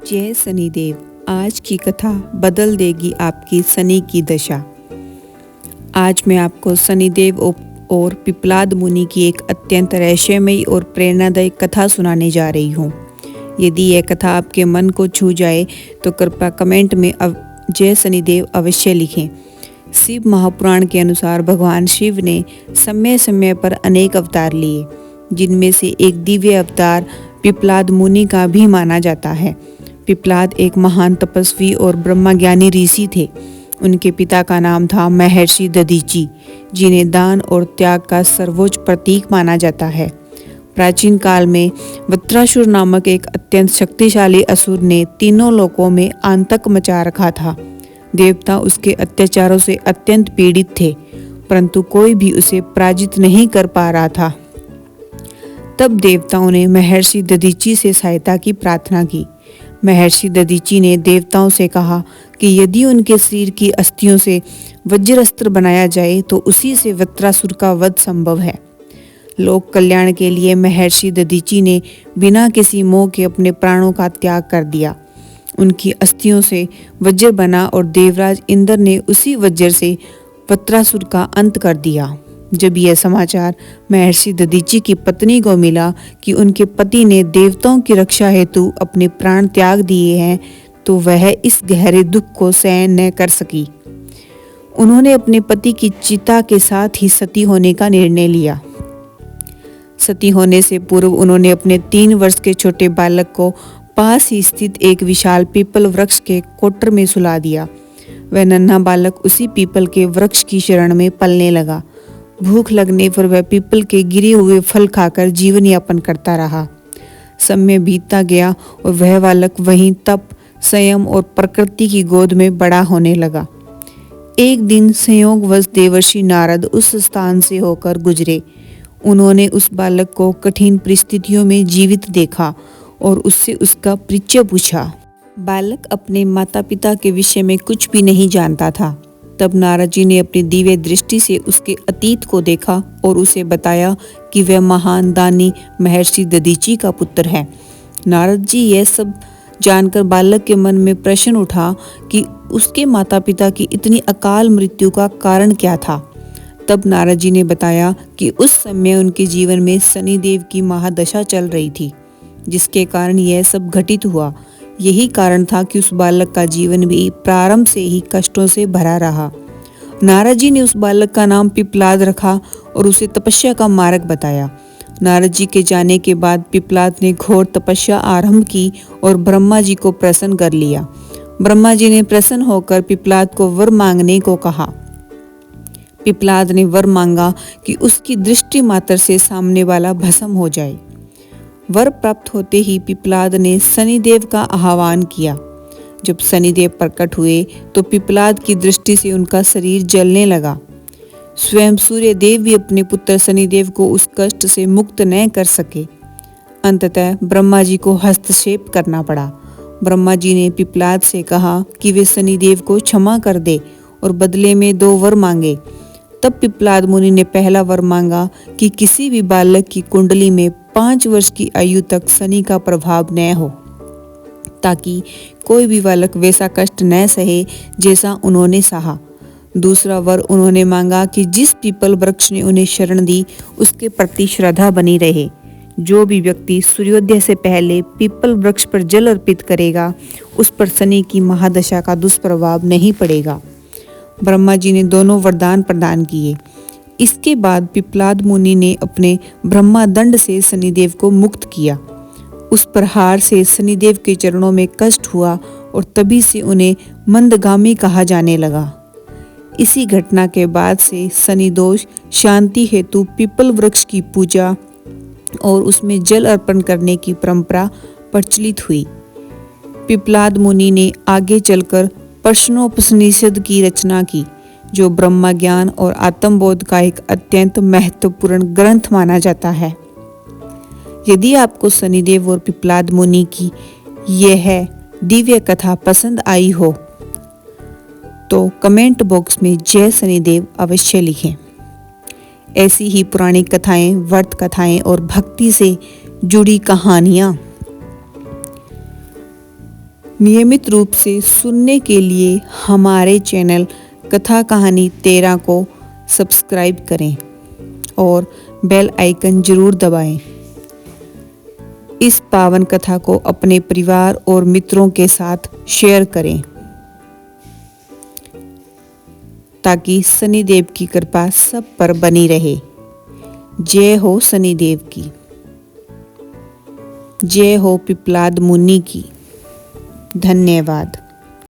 जय शनिदेव। आज की कथा बदल देगी आपकी शनि की दशा। आज मैं आपको शनिदेव और पिप्पलाद मुनि की एक अत्यंत रहस्यमयी और प्रेरणादायक कथा सुनाने जा रही हूँ। यदि यह कथा आपके मन को छू जाए तो कृपया कमेंट में जय शनिदेव अवश्य लिखें। शिव महापुराण के अनुसार भगवान शिव ने समय समय पर अनेक अवतार लिए, जिनमें से एक दिव्य अवतार पिप्पलाद मुनि का भी माना जाता है। पिप्पलाद एक महान तपस्वी और ब्रह्मज्ञानी ऋषि थे। उनके पिता का नाम था महर्षि दधीचि, जिन्हें दान और त्याग का सर्वोच्च प्रतीक माना जाता है। प्राचीन काल में वृत्रासुर नामक एक अत्यंत शक्तिशाली असुर ने तीनों लोकों में आतंक मचा रखा था। देवता उसके अत्याचारों से अत्यंत पीड़ित थे, परंतु कोई भी उसे पराजित नहीं कर पा रहा था। तब देवताओं ने महर्षि दधीचि से सहायता की प्रार्थना की। महर्षि दधीचि ने देवताओं से कहा कि यदि उनके शरीर की अस्थियों से वज्रास्त्र बनाया जाए तो उसी से वृत्रासुर का वध संभव है। लोक कल्याण के लिए महर्षि दधीचि ने बिना किसी मोह के अपने प्राणों का त्याग कर दिया। उनकी अस्थियों से वज्र बना और देवराज इंद्र ने उसी वज्र से वृत्रासुर का अंत कर दिया। जब यह समाचार महर्षि दधीचि की पत्नी को मिला कि उनके पति ने देवताओं की रक्षा हेतु अपने प्राण त्याग दिए हैं, तो वह इस गहरे दुख को सहन न कर सकी। उन्होंने अपने पति की चिता के साथ ही सती होने का निर्णय लिया। सती होने से पूर्व उन्होंने अपने 3 वर्ष के छोटे बालक को पास ही स्थित एक विशाल पीपल वृक्ष के कोटर में सुला दिया। वह नन्हा बालक उसी पीपल के वृक्ष की शरण में पलने लगा। भूख लगने पर वह पीपल के गिरे हुए फल खाकर जीवन यापन करता रहा। समय बीतता गया और वह बालक वहीं तप, संयम और प्रकृति की गोद में बड़ा होने लगा। एक दिन संयोगवश देवर्षि नारद उस स्थान से होकर गुजरे। उन्होंने उस बालक को कठिन परिस्थितियों में जीवित देखा और उससे उसका परिचय पूछा। बालक अपने माता पिता के विषय में कुछ भी नहीं जानता था। तब नारद जी ने अपनी दिव्य दृष्टि से उसके अतीत को देखा और उसे बताया कि वह महान दानी महर्षि दधीचि का पुत्र है। नारद जी यह सब जानकर बालक के मन में प्रश्न उठा कि उसके माता पिता की इतनी अकाल मृत्यु का कारण क्या था। तब नारद जी ने बताया कि उस समय उनके जीवन में शनिदेव की महादशा चल रही थी, जिसके कारण यह सब घटित हुआ। यही कारण था कि उस बालक का जीवन भी प्रारंभ से ही कष्टों से भरा रहा। नारद जी ने उस बालक का नाम पिप्पलाद रखा और उसे तपस्या का मार्ग बताया। नारद जी के जाने के बाद पिप्पलाद ने घोर तपस्या आरंभ की और ब्रह्मा जी को प्रसन्न कर लिया। ब्रह्मा जी ने प्रसन्न होकर पिप्पलाद को वर मांगने को कहा। पिप्पलाद ने वर मांगा कि उसकी दृष्टि मात्र से सामने वाला भस्म हो जाए। वर प्राप्त होते ही पिप्पलाद ने शनिदेव का आह्वान किया। जब शनिदेव प्रकट हुए तो पिप्पलाद की दृष्टि से उनका शरीर जलने लगा। स्वयं सूर्य देव भी अपने पुत्र शनिदेव को उस कष्ट से मुक्त न कर सके। अंततः ब्रह्मा जी को हस्तक्षेप करना पड़ा। ब्रह्मा जी ने पिप्पलाद से कहा कि वे शनिदेव को क्षमा कर दे और बदले में 2 वर मांगे। तब पिप्पलाद मुनि ने पहला वर मांगा कि किसी भी बालक की कुंडली में 5 वर्ष की आयु तक शनि का प्रभाव न हो, ताकि कोई भी बालक वैसा कष्ट न सहे जैसा उन्होंने सहा। दूसरा वर उन्होंने मांगा कि जिस पीपल वृक्ष ने उन्हें शरण दी उसके प्रति श्रद्धा बनी रहे। जो भी व्यक्ति सूर्योदय से पहले पीपल वृक्ष पर जल अर्पित करेगा, उस पर शनि की महादशा का दुष्प्रभाव नहीं पड़ेगा। ब्रह्मा जी ने दोनों वरदान प्रदान किए। इसके बाद पिप्पलाद मुनि ने अपने ब्रह्मा दंड से शनिदेव को मुक्त किया। उस प्रहार से शनिदेव के चरणों में कष्ट हुआ और तभी से उन्हें मंदगामी कहा जाने लगा। इसी घटना के बाद से शनि दोष शांति हेतु पीपल वृक्ष की पूजा और उसमें जल अर्पण करने की परंपरा प्रचलित हुई। पिप्पलाद मुनि ने आगे चलकर प्रश्नोपनिषद की रचना की, जो ब्रह्म ज्ञान और आत्मबोध का एक अत्यंत महत्वपूर्ण ग्रंथ माना जाता है। यदि आपको शनिदेव और पिप्पलाद मुनि की यह दिव्य कथा पसंद आई हो तो कमेंट बॉक्स में जय शनिदेव अवश्य लिखें। ऐसी ही पुरानी कथाएं, व्रत कथाएं और भक्ति से जुड़ी कहानियां नियमित रूप से सुनने के लिए हमारे चैनल कथा कहानी 13 को सब्सक्राइब करें और बेल आइकन जरूर दबाएं। इस पावन कथा को अपने परिवार और मित्रों के साथ शेयर करें ताकि शनिदेव की कृपा सब पर बनी रहे। जय हो शनिदेव की, जय हो पिपलाद मुनि की। धन्यवाद।